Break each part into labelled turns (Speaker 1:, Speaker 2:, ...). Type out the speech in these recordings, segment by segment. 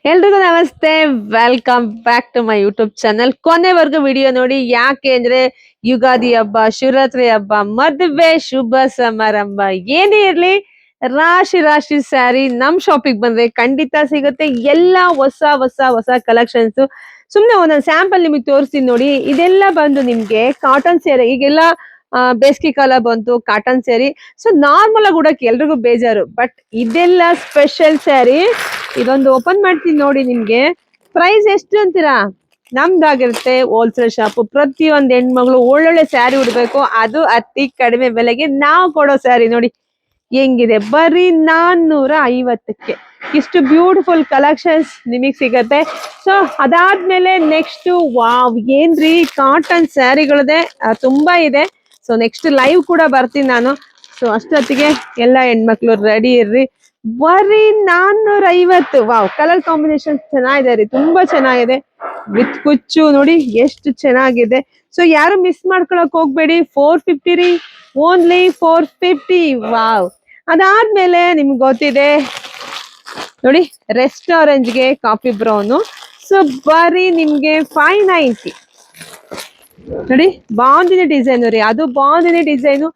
Speaker 1: ಎಲ್ರಿಗೂ ನಮಸ್ತೆ. Welcome back to my YouTube channel. ಕೊನೆವರೆಗೂ ವಿಡಿಯೋ ನೋಡಿ. ಯಾಕೆ ಅಂದ್ರೆ ಯುಗಾದಿ ಹಬ್ಬ, ಶಿವರಾತ್ರಿ ಹಬ್ಬ, ಮದುವೆ, ಶುಭ ಸಮಾರಂಭ ಏನೇ ಇರ್ಲಿ, ರಾಶಿ ರಾಶಿ ಸ್ಯಾರಿ ನಮ್ ಶಾಪಿಗೆ ಬಂದ್ರೆ ಖಂಡಿತ ಸಿಗುತ್ತೆ. ಎಲ್ಲಾ ಹೊಸ ಹೊಸ ಹೊಸ ಕಲೆಕ್ಷನ್ಸ್. ಸುಮ್ನೆ ಒಂದೊಂದು ಸ್ಯಾಂಪಲ್ ನಿಮಗೆ ತೋರಿಸ್ತೀನಿ ನೋಡಿ. ಇದೆಲ್ಲ ಬಂದು ನಿಮ್ಗೆ ಕಾಟನ್ ಸ್ಯಾರಿ. ಈಗೆಲ್ಲ ಬೇಸಿಗೆ ಕಾಲ ಬಂತು, ಕಾಟನ್ ಸ್ಯಾರಿ. ಸೊ ನಾರ್ಮಲ್ ಆಗಿ ಉಡಕ್ಕೆ ಎಲ್ರಿಗೂ ಬೇಜಾರು, ಬಟ್ ಇದೆಲ್ಲ ಸ್ಪೆಷಲ್ ಸ್ಯಾರಿ. ಇದೊಂದು ಓಪನ್ ಮಾಡ್ತೀನಿ ನೋಡಿ. ನಿಮ್ಗೆ ಪ್ರೈಸ್ ಎಷ್ಟು ಅಂತೀರಾ? ನಮ್ದಾಗಿರುತ್ತೆ ಹೋಲ್ಸೇಲ್ ಶಾಪ್. ಪ್ರತಿಯೊಂದು ಹೆಣ್ಮಗಳು ಒಳ್ಳೊಳ್ಳೆ ಸ್ಯಾರಿ ಉಡ್ಬೇಕು, ಅದು ಅತಿ ಕಡಿಮೆ ಬೆಲೆಗೆ ನಾವು ಕೊಡೋ ಸ್ಯಾರಿ ನೋಡಿ ಹೆಂಗಿದೆ. ಬರೀ 450ಕ್ಕೆ ಇಷ್ಟು ಬ್ಯೂಟಿಫುಲ್ ಕಲೆಕ್ಷನ್ಸ್ ನಿಮಗ್ ಸಿಗತ್ತೆ. ಸೊ ಅದಾದ್ಮೇಲೆ ನೆಕ್ಸ್ಟ್ ವಾವ್ ಏನ್ರಿ ಕಾಟನ್ ಸ್ಯಾರಿಗಳದೆ ತುಂಬಾ ಇದೆ. ಸೊ ನೆಕ್ಸ್ಟ್ ಲೈವ್ ಕೂಡ ಬರ್ತೀನಿ ನಾನು. ಸೊ ಅಷ್ಟೊತ್ತಿಗೆ ಎಲ್ಲ ಹೆಣ್ಮಕ್ಳು ರೆಡಿ ಇರ್ರಿ. ಬರೀ 450. ವಾವ್, ಕಲರ್ ಕಾಂಬಿನೇಷನ್ ಚೆನ್ನಾಗಿದೆ ರೀ, ತುಂಬಾ ಚೆನ್ನಾಗಿದೆ. ವಿತ್ ಕುಚ್ಚು ನೋಡಿ ಎಷ್ಟು ಚೆನ್ನಾಗಿದೆ. ಸೊ ಯಾರು ಮಿಸ್ ಮಾಡ್ಕೊಳಕ್ ಹೋಗ್ಬೇಡಿ. 450 ರೀ, ಓನ್ಲಿ 450. ವಾವ್. ಅದಾದ್ಮೇಲೆ ನಿಮ್ಗೆ ಗೊತ್ತಿದೆ ನೋಡಿ, ರೆಸ್ಟೋರೆಂಟ್ಗೆ ಕಾಫಿ ಬ್ರೌನು. ಸೊ ಬರೀ ನಿಮ್ಗೆ 590 ನೋಡಿ. ಬಾಂದಿನಿ ಡಿಸೈನ್ ರೀ, ಅದು ಬಾಂದಿನಿ ಡಿಸೈನು.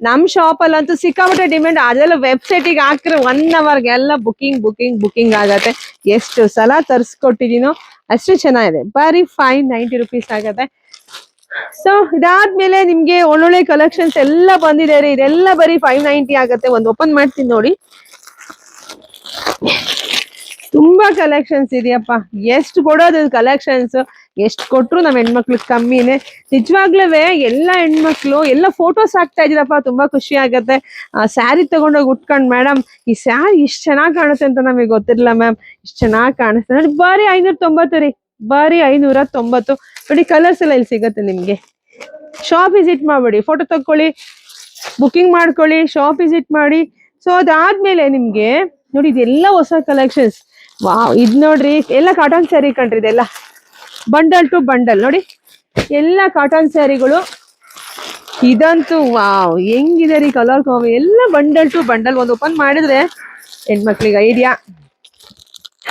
Speaker 1: ನಮ್ ಶಾಪ್ ಅಲ್ಲಂತೂ ಸಿಕ್ಕಾಪಟ್ಟೆ ಡಿಮ್ಯಾಂಡ್. ಅದೆಲ್ಲ ವೆಬ್ಸೈಟಿಗೆ ಹಾಕಿದ್ರೆ 1 ಅವರ್ಗೆ ಎಲ್ಲ ಬುಕಿಂಗ್ ಆಗತ್ತೆ. ಎಷ್ಟು ಸಲ ತರಿಸ್ಕೊಟ್ಟಿದೀನೋ ಅಷ್ಟು ಚೆನ್ನಾಗಿದೆ. ಬರೀ 590 ರುಪೀಸ್ ಆಗತ್ತೆ. ಸೊ ಇದಾದ್ಮೇಲೆ ನಿಮ್ಗೆ ಒಳ್ಳೊಳ್ಳೆ ಕಲೆಕ್ಷನ್ಸ್ ಎಲ್ಲ ಬಂದಿದೆ ರೀ. ಇದೆಲ್ಲ ಬರೀ 590 ಆಗತ್ತೆ. ಒಂದು ಓಪನ್ ಮಾಡ್ತೀನಿ ನೋಡಿ. ತುಂಬಾ ಕಲೆಕ್ಷನ್ಸ್ ಇದೆಯಪ್ಪ. ಎಷ್ಟು ಕೊಡೋದು ಕಲೆಕ್ಷನ್ಸ್, ಎಷ್ಟು ಕೊಟ್ರು ನಮ್ ಹೆಣ್ಮಕ್ಳು ಕಮ್ಮಿನೇ. ನಿಜವಾಗ್ಲೂ ಎಲ್ಲ ಹೆಣ್ಮಕ್ಳು ಎಲ್ಲ ಫೋಟೋಸ್ ಹಾಕ್ತಾ ಇದ್ದೀರಪ್ಪ, ತುಂಬಾ ಖುಷಿ ಆಗತ್ತೆ. ಸ್ಯಾರಿ ತಗೊಂಡೋಗಿ ಉಟ್ಕೊಂಡ್, ಮೇಡಮ್ ಈ ಸ್ಯಾರಿ ಇಷ್ಟು ಚೆನ್ನಾಗಿ ಕಾಣುತ್ತೆ ಅಂತ ನಮಗೆ ಗೊತ್ತಿರಲಿಲ್ಲ ಮ್ಯಾಮ್, ಇಷ್ಟು ಚೆನ್ನಾಗಿ ಕಾಣಿಸ್ತೆ ನೋಡಿ. ಬರೀ 590 ರೀ, ಬರೀ 590 ನೋಡಿ. ಕಲರ್ಸ್ ಎಲ್ಲ ಇಲ್ಲಿ ಸಿಗತ್ತೆ ನಿಮ್ಗೆ. ಶಾಪ್ ವಿಸಿಟ್ ಮಾಡ್ಬೇಡಿ, ಫೋಟೋ ತಗೊಳ್ಳಿ, ಬುಕಿಂಗ್ ಮಾಡ್ಕೊಳ್ಳಿ, ಶಾಪ್ ವಿಸಿಟ್ ಮಾಡಿ. ಸೊ ಅದಾದ್ಮೇಲೆ ನಿಮ್ಗೆ ನೋಡಿ ಇದೆಲ್ಲ ಹೊಸ ಕಲೆಕ್ಷನ್ಸ್. ವಾವ್, ಇದ್ ನೋಡ್ರಿ, ಎಲ್ಲ ಕಾಟನ್ ಸ್ಯಾರಿ ಕಣ್ರಿ. ಇದೆಲ್ಲ ಬಂಡಲ್ ಟು ಬಂಡಲ್ ನೋಡಿ, ಎಲ್ಲ ಕಾಟನ್ ಸ್ಯಾರಿಗಳು. ಇದಂತೂ ವಾವ್, ಹೆಂಗಿದೆ ರೀ ಕಲರ್ ಕಾಂಬಿ. ಎಲ್ಲ ಬಂಡಲ್ ಟು ಬಂಡಲ್. ಒಂದು ಓಪನ್ ಮಾಡಿದ್ರೆ ಹೆಣ್ಮಕ್ಳಿಗೆ ಐಡಿಯಾ.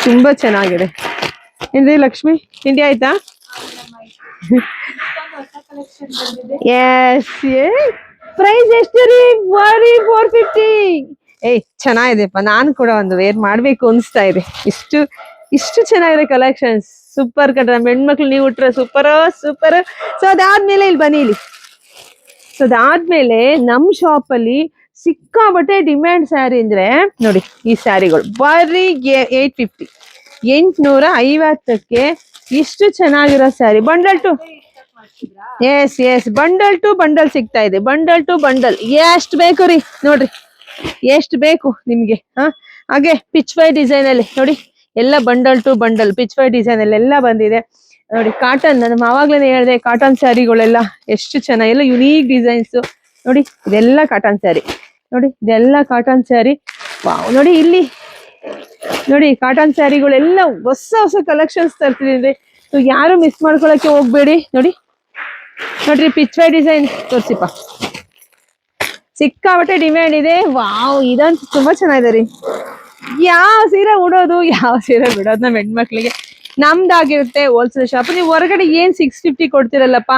Speaker 1: ತುಂಬಾ ಚೆನ್ನಾಗಿದೆ. ಏನ್ರಿ ಲಕ್ಷ್ಮಿ, ತಿಂಡಿ ಆಯ್ತಾ? ಎಸ್. ಪ್ರೈಸ್ ಎಷ್ಟು ರೀ? ಬರೀ 450. ಏಯ್ ಚೆನ್ನಾಗಿದೆಪ್ಪ, ನಾನು ಕೂಡ ಒಂದು ವೇರ್ ಮಾಡ್ಬೇಕು ಅನ್ಸ್ತಾ ಇದೆ. ಇಷ್ಟು ಚೆನ್ನಾಗಿದೆ ಕಲೆಕ್ಷನ್ಸ್. ಸೂಪರ್ ಕಣ್ರ, ನಮ್ಮ ಹೆಣ್ಮಕ್ಳು ನೀವು ಉಟ್ರೆ ಸೂಪರ್ ಸೂಪರ್. ಸೊ ಅದಾದ್ಮೇಲೆ ಇಲ್ಲಿ ಬನ್ನಿ. ಇಲ್ಲಿ ಸೊ ಅದಾದ್ಮೇಲೆ ನಮ್ ಶಾಪ್ ಅಲ್ಲಿ ಸಿಕ್ಕಾಬಟ್ಟೆ ಡಿಮ್ಯಾಂಡ್ ಸ್ಯಾರಿ ಅಂದ್ರೆ ನೋಡಿ ಈ ಸ್ಯಾರಿಗಳು. ಬರೀ 850, 850ಕ್ಕೆ ಇಷ್ಟು ಚೆನ್ನಾಗಿರೋ sari. Bundle to yes bundle to bundle ಸಿಗ್ತಾ ಇದೆ. ಬಂಡಲ್ ಟು ಬಂಡಲ್ ಎಷ್ಟು ಬೇಕು ರೀ ನೋಡ್ರಿ, ಎಷ್ಟು ಬೇಕು ನಿಮ್ಗೆ. ಹಾಗೆ ಪಿಚ್ ವೈ ಡಿಸೈನ್ ಅಲ್ಲಿ ನೋಡಿ, ಎಲ್ಲ ಬಂಡಲ್ ಟು ಬಂಡಲ್ ಪಿಚ್ ವೈ ಡಿಸೈನ್ ಅಲ್ಲಿ ಎಲ್ಲ ಬಂದಿದೆ ನೋಡಿ. ಕಾಟನ್, ನಾನು ಆವಾಗ್ಲೇನೆ ಹೇಳಿದೆ, ಕಾಟನ್ ಸ್ಯಾರಿಗಳೆಲ್ಲ ಎಷ್ಟು ಚೆನ್ನಾಗಿ, ಎಲ್ಲ ಯುನೀಕ್ ಡಿಸೈನ್ಸ್ ನೋಡಿ. ಇದೆಲ್ಲ ಕಾಟನ್ ಸ್ಯಾರಿ ನೋಡಿ, ಇದೆಲ್ಲ ಕಾಟನ್ ಸ್ಯಾರಿ. ವಾವ್ ನೋಡಿ, ಇಲ್ಲಿ ನೋಡಿ ಕಾಟನ್ ಸ್ಯಾರಿಗಳೆಲ್ಲ ಹೊಸ ಹೊಸ ಕಲೆಕ್ಷನ್ಸ್ ತರ್ತಿದೀನಿ. ಸೊ ಯಾರು ಮಿಸ್ ಮಾಡ್ಕೊಳಕ್ಕೆ ಹೋಗ್ಬೇಡಿ. ನೋಡ್ರಿ ಪಿಚ್ ವೈ ಡಿಸೈನ್ ತೋರ್ಸಿಪ್ಪ, ಸಿಕ್ಕಾಬಟ್ಟೆ ಡಿಮ್ಯಾಂಡ್ ಇದೆ. ವಾವ್, ಇದಂತೂ ತುಂಬಾ ಚೆನ್ನಾಗಿದೆ ರೀ. ಯಾವ ಸೀರೆ ಉಡೋದು, ಯಾವ ಸೀರೆ ಬಿಡೋದು ನಮ್ಮ ಹೆಣ್ಮಕ್ಳಿಗೆ. ನಮ್ದಾಗಿರುತ್ತೆ ಹೋಲ್ಸೇಲ್ ಶಾಪ್. ನೀವು ಹೊರಗಡೆ ಏನ್ 650 ಕೊಡ್ತಿರಲ್ಲಪ್ಪ,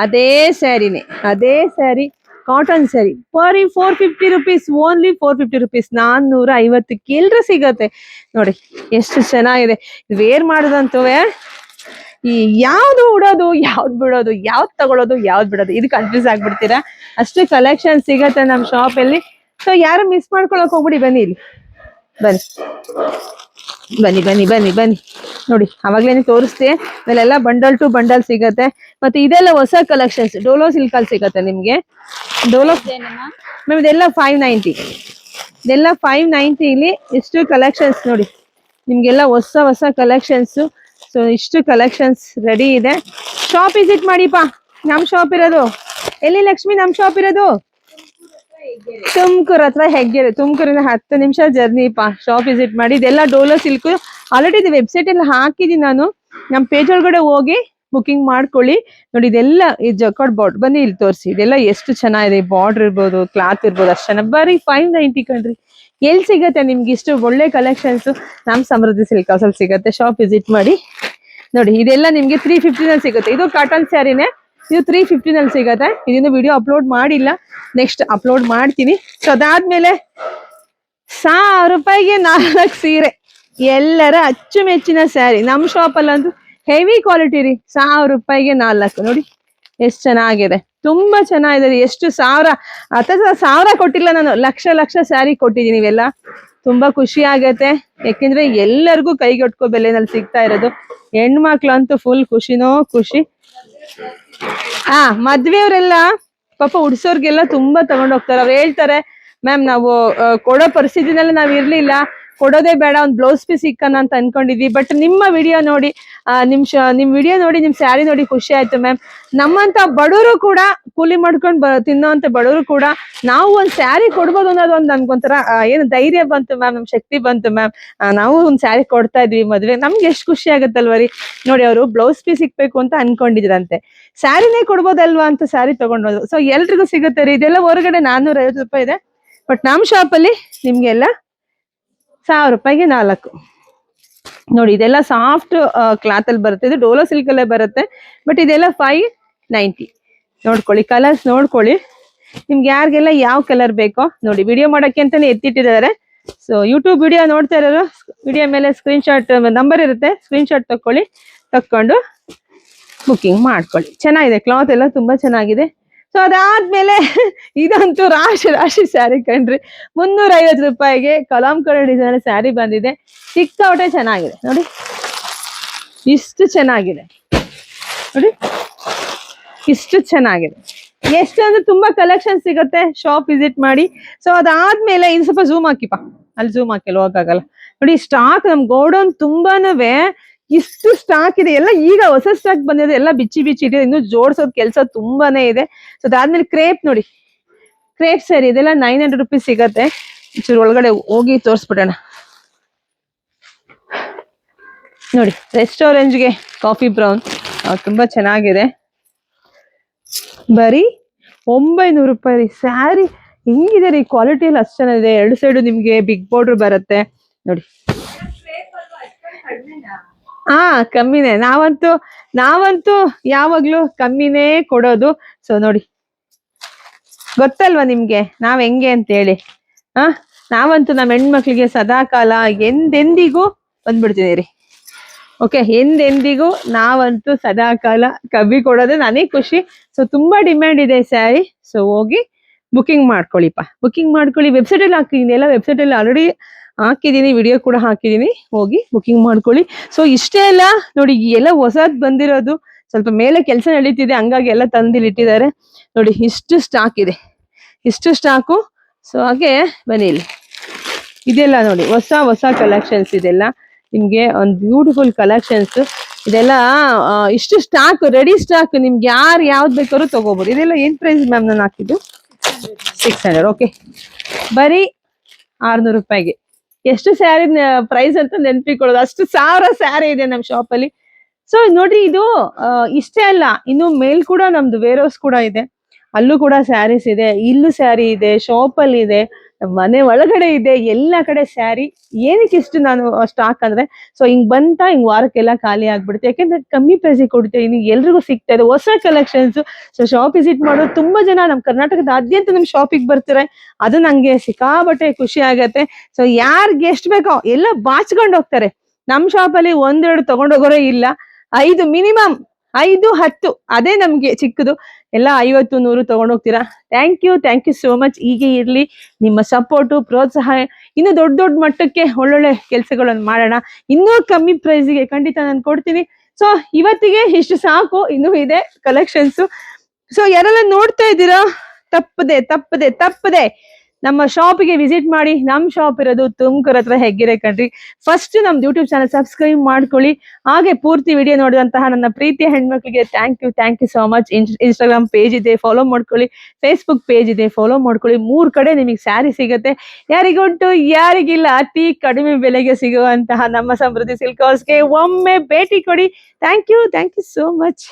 Speaker 1: ಅದೇ ಸ್ಯಾರಿನೇ, ಅದೇ ಸ್ಯಾರಿ ಕಾಟನ್ ಸ್ಯಾರಿ. ಬರೀ 450 ರುಪೀಸ್, ಓನ್ಲಿ 450 ರುಪೀಸ್. 450ಕ್ಕೆ ಎಲ್ರು ಸಿಗತ್ತೆ ನೋಡಿ. ಎಷ್ಟು ಚೆನ್ನಾಗಿದೆ. ವೇರ್ ಮಾಡೋದಂತೂ ಈ ಯಾವ್ದು ಉಡೋದು, ಯಾವ್ದು ಬಿಡೋದು, ಯಾವ್ದು ತಗೊಳೋದು, ಯಾವ್ದು ಬಿಡೋದು, ಇದು ಕನ್ಫ್ಯೂಸ್ ಆಗ್ಬಿಡ್ತೀರಾ. ಅಷ್ಟು ಕಲೆಕ್ಷನ್ ಸಿಗತ್ತೆ ನಮ್ ಶಾಪ್ ಅಲ್ಲಿ. ಸೊ ಯಾರು ಮಿಸ್ ಮಾಡ್ಕೊಳಕ್ ಹೋಗ್ಬಿಡಿ. ಬನ್ನಿ ಇಲ್ಲಿ, ಬನ್ನಿ ಬನ್ನಿ ಬನ್ನಿ ಬನ್ನಿ ಬನ್ನಿ ನೋಡಿ. ಅವಾಗ್ಲೇನೆ ತೋರಿಸ್ತೆ, ಇಲ್ಲೆಲ್ಲ ಬಂಡಲ್ ಟು ಬಂಡಲ್ ಸಿಗತ್ತೆ. ಮತ್ತೆ ಇದೆಲ್ಲ ಹೊಸ ಕಲೆಕ್ಷನ್ಸ್, ಡೋಲೋ ಸಿಲ್ಕ್ ಅಲ್ಲಿ ಸಿಗತ್ತೆ ನಿಮ್ಗೆ. ಡೋಲೋ ಮ್ಯಾಮ್ ಇದೆಲ್ಲ 590. ಇದೆಲ್ಲ 590 ಇಲ್ಲಿ. ಇಷ್ಟು ಕಲೆಕ್ಷನ್ಸ್ ನೋಡಿ ನಿಮ್ಗೆಲ್ಲ ಹೊಸ ಹೊಸ ಕಲೆಕ್ಷನ್ಸ್. ಸೊ ಇಷ್ಟು ಕಲೆಕ್ಷನ್ಸ್ ರೆಡಿ ಇದೆ. ಶಾಪ್ ವಿಸಿಟ್ ಮಾಡಿಪಾ. ನಮ್ ಶಾಪ್ ಇರೋದು ಎಲ್ಲಿ ಲಕ್ಷ್ಮಿ? ನಮ್ ಶಾಪ್ ಇರೋದು ತುಮಕೂರು ಹತ್ರ ಹೆಗ್ಗೆರೆ. ತುಮಕೂರಿನ 10 ನಿಮಿಷ ಜರ್ನಿಪಾ. ಶಾಪ್ ವಿಸಿಟ್ ಮಾಡಿ. ಇದೆಲ್ಲ ಡೋಲೋ ಸಿಲ್ಕ್. ಆಲ್ರೆಡಿ ಇದು ವೆಬ್ಸೈಟ್ ಎಲ್ಲ ಹಾಕಿದೀನಿ ನಾನು. ನಮ್ ಪೇಜ್ ಒಳಗಡೆ ಹೋಗಿ ಬುಕಿಂಗ್ ಮಾಡ್ಕೊಳ್ಳಿ ನೋಡಿ. ಇದೆಲ್ಲ ಈ ಜಕಾರ್ಡ್ ಬಾರ್ಡರ್ ಬನ್ನಿ ಇಲ್ಲಿ ತೋರಿಸಿ. ಇದೆಲ್ಲ ಎಷ್ಟು ಚೆನ್ನಾಗಿದೆ. ಬಾರ್ಡರ್ ಇರ್ಬೋದು, ಕ್ಲಾತ್ ಇರ್ಬೋದು, ಅಷ್ಟು ಚೆನ್ನಾಗಿ. ಬರೀ 590 ಕಣ್ರಿ. ಎಲ್ಲಿ ಸಿಗತ್ತೆ ನಿಮ್ಗೆ ಇಷ್ಟು ಒಳ್ಳೆ ಕಲೆಕ್ಷನ್ಸ್? ನಮ್ ಸಮೃದ್ಧಿ ಸಿಲ್ಕ್ ಹೌಸ್ ಅಲ್ಲಿ ಸಿಗತ್ತೆ. ಶಾಪ್ ವಿಸಿಟ್ ಮಾಡಿ. ನೋಡಿ ಇದೆಲ್ಲ ನಿಮ್ಗೆ 350 ಸಿಗುತ್ತೆ. ಇದು ಕಾಟನ್ ಸ್ಯಾರಿನೇ, ಇದು 350 ಸಿಗತ್ತೆ. ಇದನ್ನು ವಿಡಿಯೋ ಅಪ್ಲೋಡ್ ಮಾಡಿಲ್ಲ, ನೆಕ್ಸ್ಟ್ ಅಪ್ಲೋಡ್ ಮಾಡ್ತೀನಿ. ಸೊ ಅದಾದ್ಮೇಲೆ 1000 ರೂಪಾಯಿಗೆ 4 ಸೀರೆ, ಎಲ್ಲರ ಅಚ್ಚುಮೆಚ್ಚಿನ ಸ್ಯಾರಿ. ನಮ್ಮ ಶಾಪ್ ಅಲ್ಲಂತೂ ಹೆವಿ ಕ್ವಾಲಿಟಿ ರೀ. 1000 ರೂಪಾಯಿಗೆ 4. ನೋಡಿ ಎಷ್ಟು ಚೆನ್ನಾಗಿದೆ, ತುಂಬಾ ಚೆನ್ನಾಗಿದೆ. ಎಷ್ಟು ಸಾವಿರ ಅಥವಾ 1000 ಕೊಟ್ಟಿಲ್ಲ ನಾನು, ಲಕ್ಷ ಸ್ಯಾರಿ ಕೊಟ್ಟಿದ್ದೀನಿ. ಇವೆಲ್ಲ ತುಂಬಾ ಖುಷಿ ಆಗತ್ತೆ, ಯಾಕೆಂದ್ರೆ ಎಲ್ಲರಿಗೂ ಕೈಗೆಟ್ಕೋ ಬೆಲೆನಲ್ಲಿ ಸಿಗ್ತಾ ಇರೋದು. ಹೆಣ್ಮಕ್ಳು ಅಂತೂ ಫುಲ್ ಖುಷಿನೋ ಖುಷಿ. ಮದ್ವೆಯವರೆಲ್ಲ ಪಾಪ ಉಡ್ಸೋರ್ಗೆಲ್ಲ ತುಂಬಾ ತಗೊಂಡೋಗ್ತಾರೆ. ಅವ್ರು ಹೇಳ್ತಾರೆ, ಮ್ಯಾಮ್ ನಾವು ಕೊಡೋ ಪರಿಸ್ಥಿತಿನಲ್ಲಿ ನಾವ್ ಇರ್ಲಿಲ್ಲ, ಕೊಡೋದೇ ಬೇಡ, ಒಂದ್ ಬ್ಲೌಸ್ ಪೀಸ್ ಸಿಕ್ಕನ ಅಂತ ಅನ್ಕೊಂಡಿದ್ವಿ. ಬಟ್ ನಿಮ್ಮ ವಿಡಿಯೋ ನೋಡಿ, ನಿಮ್ ವಿಡಿಯೋ ನೋಡಿ, ನಿಮ್ ಸ್ಯಾರಿ ನೋಡಿ ಖುಷಿ ಆಯ್ತು ಮ್ಯಾಮ್. ನಮ್ಮಂತ ಬಡವರು ಕೂಡ, ಕೂಲಿ ಮಾಡ್ಕೊಂಡು ತಿನ್ನೋಂತ ಬಡವರು ಕೂಡ ನಾವು ಒಂದ್ ಸ್ಯಾರಿ ಕೊಡ್ಬೋದು ಅನ್ನೋದು ಒಂದು ನನ್ಗೊಂಥರ ಏನು ಧೈರ್ಯ ಬಂತು ಮ್ಯಾಮ್, ನಮ್ ಶಕ್ತಿ ಬಂತು ಮ್ಯಾಮ್. ನಾವು ಒಂದ್ ಸ್ಯಾರಿ ಕೊಡ್ತಾ ಇದ್ವಿ ಮದ್ವೆ, ನಮ್ಗೆ ಎಷ್ಟು ಖುಷಿ ಆಗತ್ತಲ್ವರಿ. ನೋಡಿ ಅವರು ಬ್ಲೌಸ್ ಪೀಸ್ ಸಿಕ್ಬೇಕು ಅಂತ ಅನ್ಕೊಂಡಿದ್ರಂತೆ, ಸ್ಯಾರಿನೇ ಕೊಡ್ಬೋದಲ್ವಾ ಅಂತ ಸ್ಯಾರಿ ತಗೊಂಡೋದು. ಸೊ ಎಲ್ರಿಗೂ ಸಿಗುತ್ತೆ ರೀ. ಇದೆಲ್ಲ ಹೊರಗಡೆ 450 ರೂಪಾಯಿ ಇದೆ, ಬಟ್ ನಮ್ ಶಾಪ್ ಅಲ್ಲಿ ನಿಮ್ಗೆಲ್ಲ 1000 ರೂಪಾಯಿಗೆ 4. ನೋಡಿ ಇದೆಲ್ಲ ಸಾಫ್ಟ್ ಕ್ಲಾತ್ ಅಲ್ಲಿ ಬರುತ್ತೆ. ಇದು ಡೋಲೋ ಸಿಲ್ಕ್ ಅಲ್ಲೇ ಬರುತ್ತೆ, ಬಟ್ ಇದೆಲ್ಲ 590. ನೋಡ್ಕೊಳ್ಳಿ, ಕಲರ್ಸ್ ನೋಡ್ಕೊಳ್ಳಿ. ನಿಮ್ಗೆ ಯಾರಿಗೆಲ್ಲ ಯಾವ ಕಲರ್ ಬೇಕೋ ನೋಡಿ. ವಿಡಿಯೋ ಮಾಡಕ್ಕೆ ಅಂತಾನೆ ಎತ್ತಿಟ್ಟಿದ್ದಾರೆ. ಸೊ ಯೂಟ್ಯೂಬ್ ವಿಡಿಯೋ ನೋಡ್ತಾ ಇರೋರು, ವಿಡಿಯೋ ಮೇಲೆ ಸ್ಕ್ರೀನ್ ಶಾಟ್ ನಂಬರ್ ಇರುತ್ತೆ, ಸ್ಕ್ರೀನ್ ಶಾಟ್ ತಕ್ಕೊಂಡು ಬುಕಿಂಗ್ ಮಾಡ್ಕೊಳ್ಳಿ. ಚೆನ್ನಾಗಿದೆ, ಕ್ಲಾತ್ ಎಲ್ಲ ತುಂಬಾ ಚೆನ್ನಾಗಿದೆ. ಸೊ ಅದಾದ್ಮೇಲೆ ಇದಂತೂ ರಾಶಿ ಸ್ಯಾರಿ ಕಣ್ರಿ. 350 ರೂಪಾಯಿಗೆ ಕಲಾಂಕರಿ ಡಿಸೈನ್ ಸ್ಯಾರಿ ಬಂದಿದೆ. ಸಿಕ್ಕಾಪಟ್ಟೆ ಚೆನ್ನಾಗಿದೆ ನೋಡಿ, ಇಷ್ಟು ಚೆನ್ನಾಗಿದೆ ನೋಡಿ, ಇಷ್ಟು ಚೆನ್ನಾಗಿದೆ. ಎಷ್ಟು ಅಂದ್ರೆ ತುಂಬಾ ಕಲೆಕ್ಷನ್ ಸಿಗುತ್ತೆ, ಶಾಪ್ ವಿಸಿಟ್ ಮಾಡಿ. ಸೊ ಅದಾದ್ಮೇಲೆ ಇನ್ನು ಸ್ವಲ್ಪ ಝೂಮ್ ಹಾಕಿಪ್ಪ, ಅಲ್ಲಿ ಝೂಮ್ ಹಾಕಿಲ್ಲ ಹೋಗಕ್ಕಾಗಲ್ಲ. ನೋಡಿ ಸ್ಟಾಕ್ ನಮ್ ಗೋಡೌನ್ ತುಂಬಾನೇ ಇಷ್ಟು ಸ್ಟಾಕ್ ಇದೆ. ಎಲ್ಲ ಈಗ ಹೊಸ ಸ್ಟಾಕ್ ಬಂದಿದೆ, ಎಲ್ಲ ಬಿಚ್ಚಿ ಇದೆ, ಇನ್ನು ಜೋಡ್ಸೋದ್ ಕೆಲಸ ತುಂಬಾನೇ ಇದೆ. ಸೊ ಅದಾದ್ಮೇಲೆ ಕ್ರೇಪ್ ನೋಡಿ, ಕ್ರೇಪ್ ಸ್ಯಾರಿ ಇದೆಲ್ಲ 900 ರೂಪೀಸ್ ಸಿಗತ್ತೆ. ಚೂರು ಒಳಗಡೆ ಹೋಗಿ ತೋರಿಸ್ಬಿಡೋಣ. ನೋಡಿ ರೆಸ್ಟೋರೆಂಟ್ಗೆ ಕಾಫಿ ಬ್ರೌನ್ ತುಂಬಾ ಚೆನ್ನಾಗಿದೆ. ಬರೀ 900 ರೂಪಾಯಿ ರೀ ಸ್ಯಾರಿ. ಹೆಂಗಿದೆ ರೀ ಕ್ವಾಲಿಟಿ ಎಲ್ಲ, ಅಷ್ಟು ಚೆನ್ನಾಗಿದೆ. 2 ಸೈಡು ನಿಮ್ಗೆ ಬಿಗ್ ಬಾರ್ಡರ್ ಬರುತ್ತೆ ನೋಡಿ. ಕಮ್ಮಿನೇ, ನಾವಂತೂ ಯಾವಾಗ್ಲೂ ಕಮ್ಮಿನೇ ಕೊಡೋದು. ಸೊ ನೋಡಿ, ಗೊತ್ತಲ್ವಾ ನಿಮ್ಗೆ ನಾವ್ ಹೆಂಗೆ ಅಂತ ಹೇಳಿ. ನಾವಂತೂ ನಮ್ಮ ಹೆಣ್ಮಕ್ಳಿಗೆ ಸದಾ ಕಾಲ ಎಂದೆಂದಿಗೂ ಬಂದ್ಬಿಡ್ತೀನಿ ರೀ. ಓಕೆ, ಎಂದೆಂದಿಗೂ ನಾವಂತೂ ಸದಾ ಕಾಲ ಕಬ್ಬಿ ಕೊಡೋದು ನನಗೆ ಖುಷಿ. ಸೊ ತುಂಬಾ ಡಿಮ್ಯಾಂಡ್ ಇದೆ ಸ್ಯಾರಿ. ಸೊ ಹೋಗಿ ಬುಕಿಂಗ್ ಮಾಡ್ಕೊಳ್ಳಿಪ್ಪ, ಬುಕಿಂಗ್ ಮಾಡ್ಕೊಳ್ಳಿ. ವೆಬ್ಸೈಟ್ ಅಲ್ಲಿ ಹಾಕಿದೀನಿ, ಎಲ್ಲ ವೆಬ್ಸೈಟ್ ಅಲ್ಲಿ ಆಲ್ರೆಡಿ ಹಾಕಿದೀನಿ, ವಿಡಿಯೋ ಕೂಡ ಹಾಕಿದೀನಿ, ಹೋಗಿ ಬುಕಿಂಗ್ ಮಾಡ್ಕೊಳ್ಳಿ. ಸೊ ಇಷ್ಟೇ ಅಲ್ಲ ನೋಡಿ, ಎಲ್ಲ ಹೊಸದ್ ಬಂದಿರೋದು, ಸ್ವಲ್ಪ ಮೇಲೆ ಕೆಲಸ ನಡೀತಿದೆ, ಹಂಗಾಗಿ ಎಲ್ಲ ತಂದಿಲ್ಲಿ ಇಟ್ಟಿದ್ದಾರೆ ನೋಡಿ. ಇಷ್ಟು ಸ್ಟಾಕ್ ಇದೆ, ಇಷ್ಟು ಸ್ಟಾಕು. ಸೊ ಹಾಗೆ ಬನ್ನಿ ಇಲ್ಲಿ, ಇದೆಲ್ಲ ನೋಡಿ ಹೊಸ ಕಲೆಕ್ಷನ್ಸ್. ಇದೆಲ್ಲ ನಿಮ್ಗೆ ಒಂದು ಬ್ಯೂಟಿಫುಲ್ ಕಲೆಕ್ಷನ್ಸ್. ಇದೆಲ್ಲ ಇಷ್ಟು ಸ್ಟಾಕ್, ರೆಡಿ ಸ್ಟಾಕ್. ನಿಮ್ಗೆ ಯಾವ್ದು ಬೇಕಾದ್ರೂ ತಗೋಬಹುದು. ಇದೆಲ್ಲ ಏನ್ ಪ್ರೈಸ್ ಮ್ಯಾಮ್ ನಾನು ಹಾಕಿದ್ದು? 600. ಓಕೆ, ಬರೀ 600 ರೂಪಾಯಿಗೆ ಎಷ್ಟು ಸ್ಯಾರಿ ಪ್ರೈಸ್ ಅಂತ ನೆನ್ಪಿಕೊಳ್ಳೋದು, ಅಷ್ಟು 1000 ಸ್ಯಾರಿ ಇದೆ ನಮ್ಮ ಶಾಪ್ ಅಲ್ಲಿ. ಸೊ ನೋಡ್ರಿ, ಇದು ಇಷ್ಟೇ ಅಲ್ಲ, ಇನ್ನು ಮೇಲ್ ಕೂಡ ನಮ್ದು ವೇರ್ ಹೌಸ್ ಕೂಡ ಇದೆ, ಅಲ್ಲೂ ಕೂಡ ಸ್ಯಾರೀಸ್ ಇದೆ. ಇಲ್ಲೂ ಸ್ಯಾರಿ ಇದೆ, ಶಾಪ್ ಅಲ್ಲಿ ಇದೆ, ಮನೆ ಒಳಗಡೆ ಇದೆ, ಎಲ್ಲ ಕಡೆ ಸ್ಯಾರಿ. ಏನಕ್ಕೆ ಇಷ್ಟು ನಾನು ಸ್ಟಾಕ್ ಅಂದ್ರೆ, ಸೊ ಹಿಂಗ್ ವಾರಕ್ಕೆಲ್ಲ ಖಾಲಿ ಆಗ್ಬಿಡುತ್ತೆ. ಯಾಕೆಂದ್ರೆ ಕಮ್ಮಿ ಪ್ರೈಸಿಗೆ ಕೊಡ್ತೀನಿ, ಎಲ್ರಿಗೂ ಸಿಗ್ತಾ ಇದೆ ಹೊಸ ಕಲೆಕ್ಷನ್ಸ್. ಸೊ ಶಾಪ್ ವಿಸಿಟ್ ಮಾಡೋದು ತುಂಬಾ ಜನ ನಮ್ಮ ಕರ್ನಾಟಕದಾದ್ಯಂತ ನಮ್ ಶಾಪಿಗೆ ಬರ್ತಾರೆ. ಅದು ನಂಗೆ ಸಿಕ್ಕಾಬಟ್ಟೆ ಖುಷಿ ಆಗತ್ತೆ. ಸೊ ಯಾರ್ಗೆ ಎಷ್ಟ್ ಬೇಕೋ ಎಲ್ಲ ಬಾಚ್ಕೊಂಡ್ ಹೋಗ್ತಾರೆ. ನಮ್ ಶಾಪ್ ಅಲ್ಲಿ 1-2 ತಗೊಂಡೋಗೋರೇ ಇಲ್ಲ, 5 ಮಿನಿಮಮ್, 5-10 ಅದೇ ನಮ್ಗೆ ಚಿಕ್ಕದು. ಎಲ್ಲ 50-100 ತಗೊಂಡೋಗ್ತೀರಾ. Thank you so much. ಹೀಗೆ ಇರ್ಲಿ ನಿಮ್ಮ ಸಪೋರ್ಟು, ಪ್ರೋತ್ಸಾಹ. ಇನ್ನು ದೊಡ್ಡ ಮಟ್ಟಕ್ಕೆ ಒಳ್ಳೊಳ್ಳೆ ಕೆಲಸಗಳನ್ನು ಮಾಡೋಣ. ಇನ್ನೂ ಕಮ್ಮಿ ಪ್ರೈಸಿಗೆ ಖಂಡಿತ ನಾನು ಕೊಡ್ತೀನಿ. ಸೊ ಇವತ್ತಿಗೆ ಇಷ್ಟು ಸಾಕು, ಇನ್ನೂ ಇದೆ ಕಲೆಕ್ಷನ್ಸ್. ಸೊ ಯಾರೆಲ್ಲ ನೋಡ್ತಾ ಇದ್ದೀರಾ, ತಪ್ಪದೆ ನಮ್ಮ ಶಾಪಿಗೆ ವಿಸಿಟ್ ಮಾಡಿ. ನಮ್ ಶಾಪ್ ಇರೋದು ತುಮಕೂರು ಹತ್ರ ಹೆಗ್ಗೆರೆ ಕಣ್ರಿ. ಫಸ್ಟ್ ನಮ್ದು ಯೂಟ್ಯೂಬ್ ಚಾನಲ್ ಸಬ್ಸ್ಕ್ರೈಬ್ ಮಾಡ್ಕೊಳ್ಳಿ. ಹಾಗೆ ಪೂರ್ತಿ ವಿಡಿಯೋ ನೋಡಿದಂತಹ ನನ್ನ ಪ್ರೀತಿಯ ಹೆಣ್ಮಕ್ಳಿಗೆ thank you so much. Instagram page ಇದೆ, ಫಾಲೋ ಮಾಡ್ಕೊಳ್ಳಿ. ಫೇಸ್ಬುಕ್ ಪೇಜ್ ಇದೆ, ಫಾಲೋ ಮಾಡ್ಕೊಳ್ಳಿ. 3 ಕಡೆ ನಿಮಗೆ ಸ್ಯಾರಿ ಸಿಗುತ್ತೆ. ಯಾರಿಗುಂಟು ಯಾರಿಗಿಲ್ಲ, ಅತಿ ಕಡಿಮೆ ಬೆಲೆಗೆ ಸಿಗುವಂತಹ ನಮ್ಮ ಸಮೃದ್ಧಿ ಸಿಲ್ಕ್ ಹೌಸ್ಗೆ ಒಮ್ಮೆ ಭೇಟಿ ಕೊಡಿ. Thank you so much.